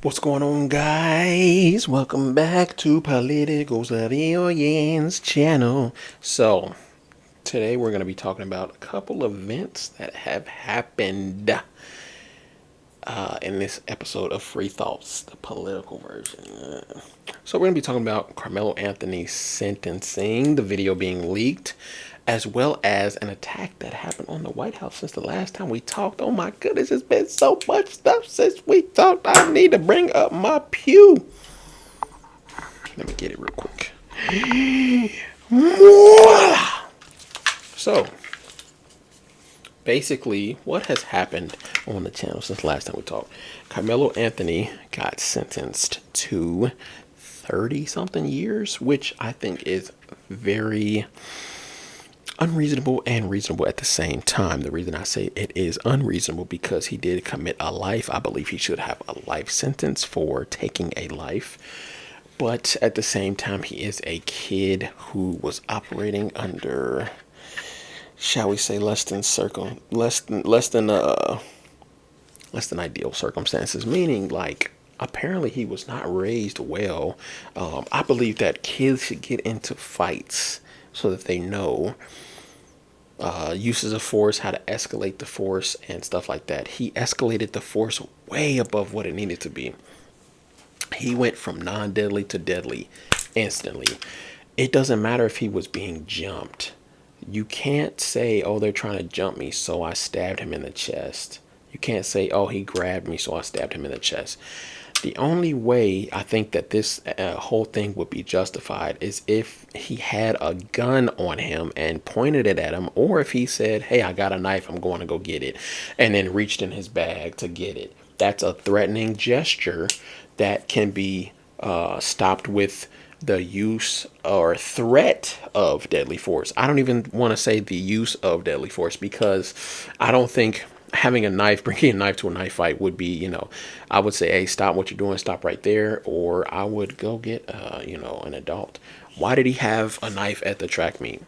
What's going on, guys? Welcome back to Political Civilians channel. So, today we're going to be talking about a couple of events that have happened in this episode of Free Thoughts, the political version. So, we're going to be talking about Karmelo Anthony's sentencing, the video being leaked, as well as an attack that happened on the White House since the last time we talked. Oh my goodness, it's been so much stuff since we talked. I need to bring up my pew. Let me get it real quick. So, basically, what has happened on the channel since the last time we talked? Carmelo Anthony got sentenced to 30 something years, which I think is very unreasonable and reasonable at the same time. The reason I say it is unreasonable because he did commit a life. I believe he should have a life sentence for taking a life. But at the same time, he is a kid who was operating under, shall we say, less than ideal circumstances. Meaning, like, apparently he was not raised well. I believe that kids should get into fights so that they know uses of force, how to escalate the force, and stuff like that. He escalated the force way above what it needed to be. He went from non-deadly to deadly instantly. It doesn't matter if he was being jumped. You can't say, oh, they're trying to jump me, so I stabbed him in the chest. You can't say, oh, he grabbed me, so I stabbed him in the chest. The only way I think that this whole thing would be justified is if he had a gun on him and pointed it at him, or if he said, hey, I got a knife, I'm going to go get it, and then reached in his bag to get it. That's a threatening gesture that can be stopped with the use or threat of deadly force. I don't even want to say the use of deadly force because I don't think having a knife, bringing a knife to a knife fight would be, I would say, hey, stop what you're doing, stop right there, or I would go get, an adult. Why did he have a knife at the track meet?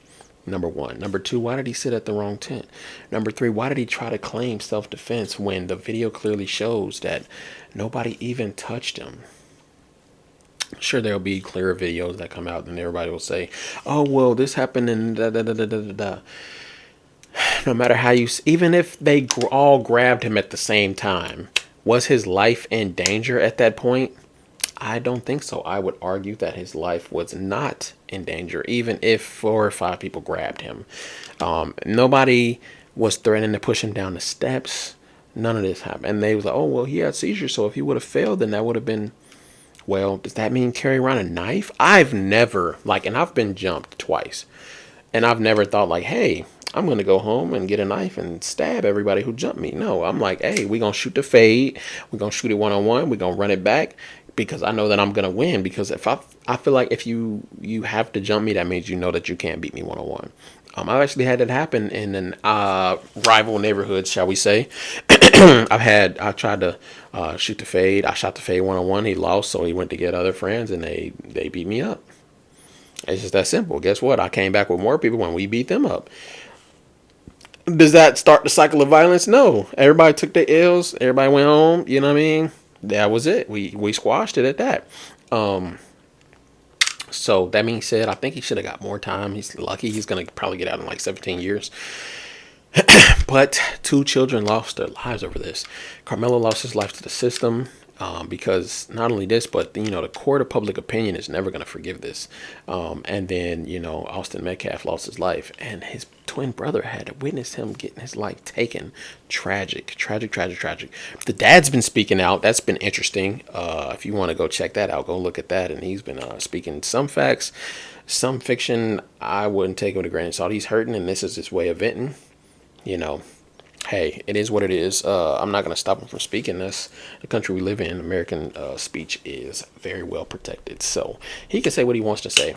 Number one. Number two, why did he sit at the wrong tent? Number three, why did he try to claim self-defense when the video clearly shows that nobody even touched him? Sure, there'll be clearer videos that come out and everybody will say, oh, well, this happened and da da da da da da. No matter how even if they all grabbed him at the same time, was his life in danger at that point? I don't think so. I would argue that his life was not in danger, even if 4 or 5 people grabbed him. Nobody was threatening to push him down the steps. None of this happened. And they was like, oh, well, he had seizures, so if he would have failed, then that would have been, well, does that mean carry around a knife? I've never, and I've been jumped twice. And I've never thought hey, I'm going to go home and get a knife and stab everybody who jumped me. No, I'm like, hey, we're going to shoot the fade. We're going to shoot it one-on-one. We're going to run it back because I know that I'm going to win. Because if I feel like if you have to jump me, that means you know that you can't beat me one-on-one. I've actually had that happen in an rival neighborhood, shall we say. I tried to shoot the fade. I shot the fade one-on-one. He lost, so he went to get other friends, and they beat me up. It's just that simple. Guess what? I came back with more people when we beat them up. Does that start the cycle of violence? No. Everybody took their L's. Everybody went home. You know what I mean? That was it. We squashed it at that. So that being said, I think he should have got more time. He's lucky. He's going to probably get out in 17 years. But 2 children lost their lives over this. Carmelo lost his life to the system. Because not only this, but the court of public opinion is never going to forgive this. And then Austin Metcalf lost his life, and his twin brother had to witness him getting his life taken. Tragic, tragic, tragic, tragic. The dad's been speaking out. That's been interesting. If you want to go check that out, go look at that. And he's been speaking some facts, some fiction. I wouldn't take him to grain of salt. He's hurting, and this is his way of venting. Hey, it is what it is. I'm not going to stop him from speaking this. The country we live in, American speech is very well protected. So he can say what he wants to say.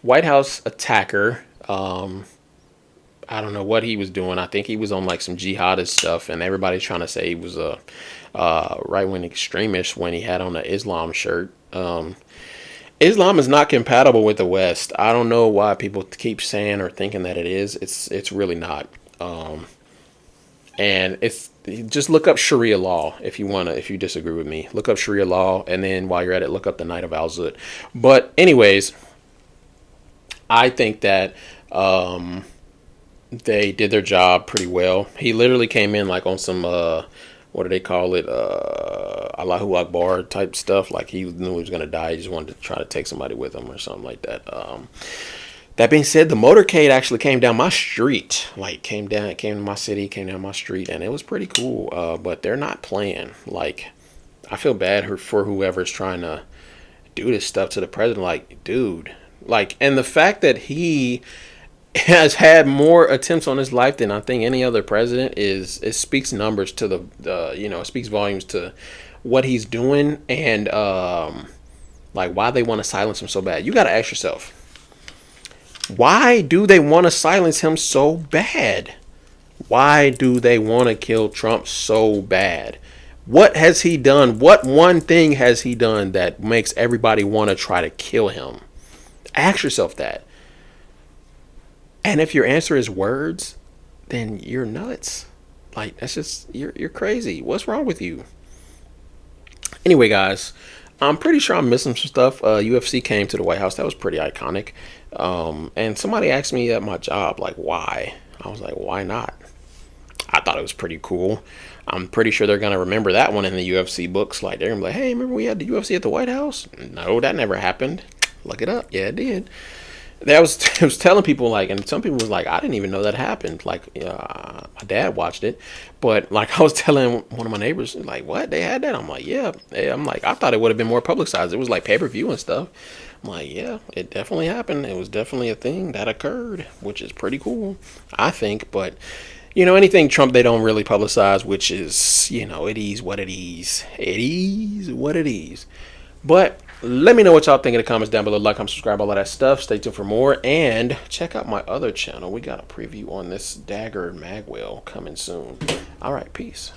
White House attacker. I don't know what he was doing. I think he was on some jihadist stuff, and everybody's trying to say he was a right-wing extremist when he had on the Islam shirt. Islam is not compatible with the West. I don't know why people keep saying or thinking that it is. It's really not. And it's just look up Sharia law if you wanna. If you disagree with me, look up Sharia law, and then while you're at it, look up the Night of Al Zud. But anyways, I think that they did their job pretty well. He literally came in like on some what do they call it? Allahu Akbar type stuff. Like he knew he was gonna die. He just wanted to try to take somebody with him or something like that. That being said, the motorcade actually came down my street. Like came to my city, came down my street, and it was pretty cool. But they're not playing. Like I feel bad for whoever's trying to do this stuff to the president. Like, dude, like, and the fact that he has had more attempts on his life than I think any other president is it speaks numbers to the it speaks volumes to what he's doing and like why they want to silence him so bad. You got to ask yourself, why do they want to silence him so bad? Why do they want to kill Trump so bad? What has he done? What one thing has he done that makes everybody want to try to kill him? Ask yourself that. And if your answer is words, then you're nuts. Like that's just you're crazy. What's wrong with you? Anyway, guys, I'm pretty sure I'm missing some stuff. UFC came to the White House. That was pretty iconic. And somebody asked me at my job, like, why? I was like, why not? I thought it was pretty cool. I'm pretty sure they're gonna remember that one in the UFC books. Like they're gonna be like, hey, remember we had the UFC at the White House? No, that never happened. Look it up. Yeah, it did. That was it was telling people like, and some people was like, I didn't even know that happened. Like, my dad watched it, but like I was telling one of my neighbors, like, what they had that? I'm like, yeah. I'm like, I thought it would have been more publicized. It was like pay-per-view and stuff. I'm like, yeah, it definitely happened. It was definitely a thing that occurred, which is pretty cool, I think. But anything Trump they don't really publicize, which is it is what it is. It is what it is. But let me know what y'all think in the comments down below. Like, comment, subscribe, all of that stuff. Stay tuned for more. And check out my other channel. We got a preview on this Dagger Magwell coming soon. All right, peace.